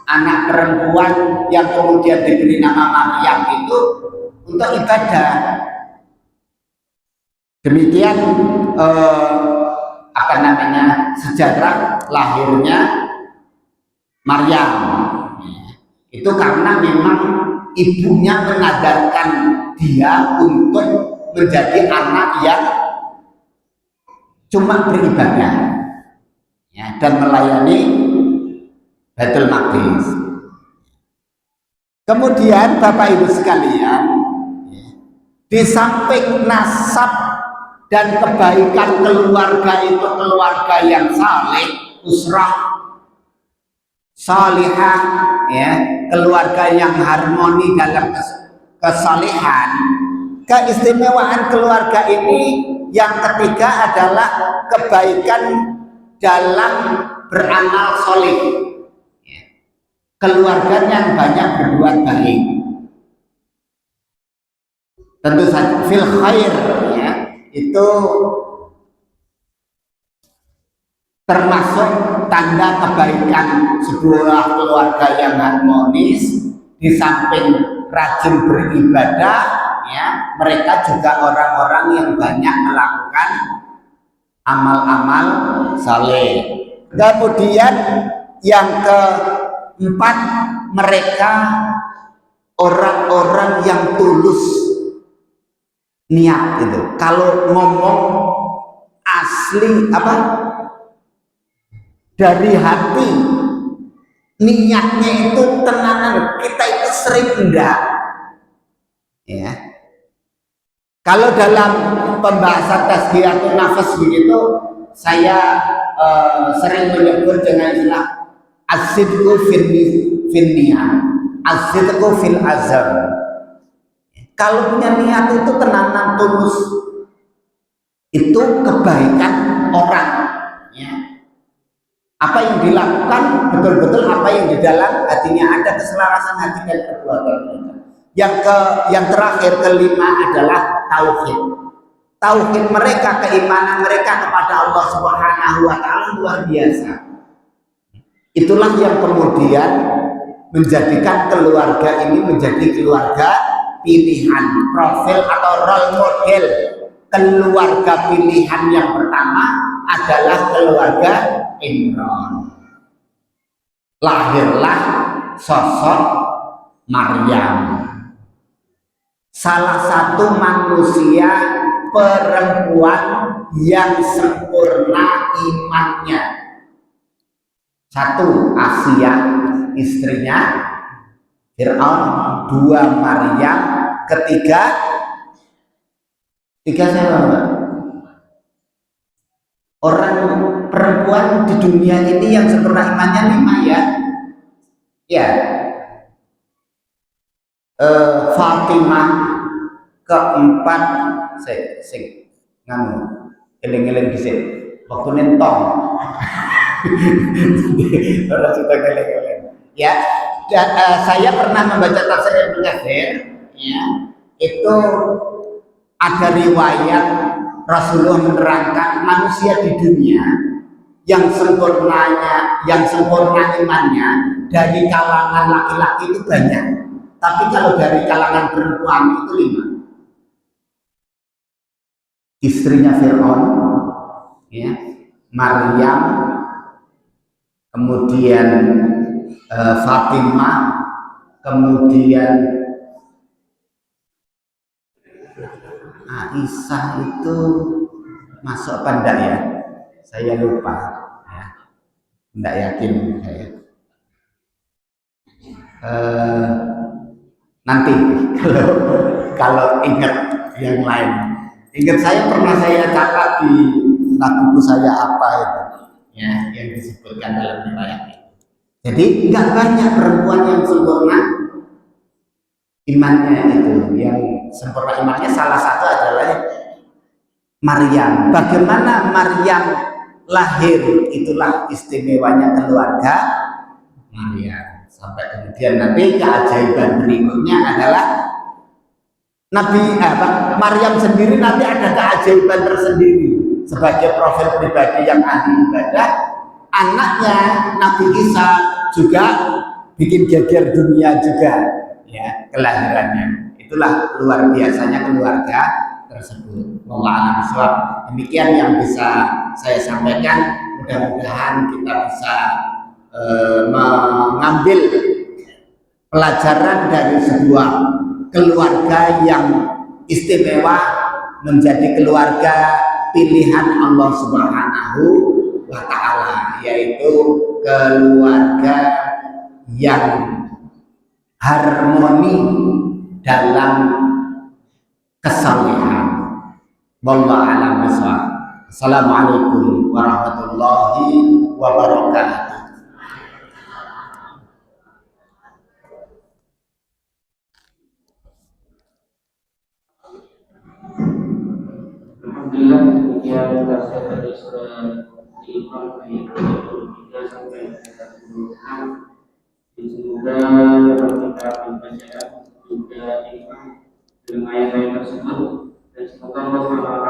[SPEAKER 1] anak perempuan yang kemudian diberi nama Maryam itu untuk ibadah. Demikian sejarah lahirnya Maryam. Itu karena memang ibunya menadarkan dia untuk menjadi anak yang cuma beribadah, ya, dan melayani Baitul Maqdis. Kemudian Bapak Ibu sekalian, di samping nasab dan kebaikan keluarga itu keluarga yang saleh, usrah salihah, ya, keluarga yang harmoni dalam kesalehan. Keistimewaan keluarga ini yang ketiga adalah kebaikan dalam beramal soleh, ya. Keluarga yang banyak berbuat baik, tentu saja fil khair, ya, itu termasuk tanda kebaikan sebuah keluarga yang harmonis. Di samping rajin beribadah, ya, mereka juga orang-orang yang banyak melakukan amal-amal saleh. Kemudian yang keempat, mereka orang-orang yang tulus niat itu. Kalau ngomong asli dari hati, niatnya itu tenanan, kita itu sering enggak, ya. Kalau dalam pembahasan tazkiyatun nafas begitu, saya sering menyebut dengan istilah as-sidqu fil niyah, as-sidqu fil azam. Kalau punya niat itu tenanan tulus, itu kebaikan orang, ya. Apa yang dilakukan betul-betul apa yang di dalam hatinya, ada keselarasan hati dan perbuatan mereka. Yang terakhir, kelima adalah tauhid. Tauhid mereka, keimanan mereka kepada Allah Subhanahu wa taala luar biasa. Itulah yang kemudian menjadikan keluarga ini menjadi keluarga pilihan, profil atau role model. Keluarga pilihan yang pertama adalah keluarga Imran. Lahirlah sosok Maryam, salah satu manusia perempuan yang sempurna imannya. Satu, Asia istrinya Fir'aun. Dua, Maryam. Ketiga siapa? Orang perempuan di dunia ini yang sempurna imannya 5, ya. Ya. Fatimah. Keempat, eling-eling dhisik. Waktu nentong. Orang sudah eling-eling. Ya. Dan, saya pernah membaca tafsir Ibnu Katsir, ya. Itu ada riwayat Rasulullah menerangkan manusia di dunia yang sempurna imannya dari kalangan laki-laki itu banyak, tapi kalau dari kalangan perempuan itu 5. Istrinya Fir'aun, ya, Maryam, kemudian Fatimah, kemudian Aisyah itu masuk apa enggak, ya? Saya lupa, ya. Tidak yakin saya. Eh, Nanti kalau kalau ingat yang lain. Ingat saya pernah saya catat di buku saya apa itu, ya, yang disebutkan dalam riwayat itu. Jadi nggak banyak perempuan yang sempurna imannya itu. Yang sempurna imannya salah satu adalah Maryam. Bagaimana Maryam lahir, itulah istimewanya keluarga Maryam. Sampai kemudian nanti keajaiban berikutnya adalah Maryam sendiri nanti ada keajaiban tersendiri sebagai profil pribadi yang ahli ibadah. Anaknya Nabi Isa juga bikin geger dunia juga, ya, kelahirannya. Itulah luar biasanya keluarga tersebut. Wallahu a'lam bishawab. Demikian yang bisa saya sampaikan. Mudah-mudahan kita bisa mengambil pelajaran dari sebuah keluarga yang istimewa, menjadi keluarga pilihan Allah Subhanahu wa Ta'ala, yaitu keluarga yang harmoni dalam kesalehan. Wallahu a'lam bishawab. Assalamualaikum warahmatullahi wabarakatuh.
[SPEAKER 2] Alhamdulillah, demikian kajian dari surah Al-Imran ayat 23 sampai 36. Semoga dapat kita membaca juga ilmu dengan ayat-ayat tersebut, dan semoga Allah SWT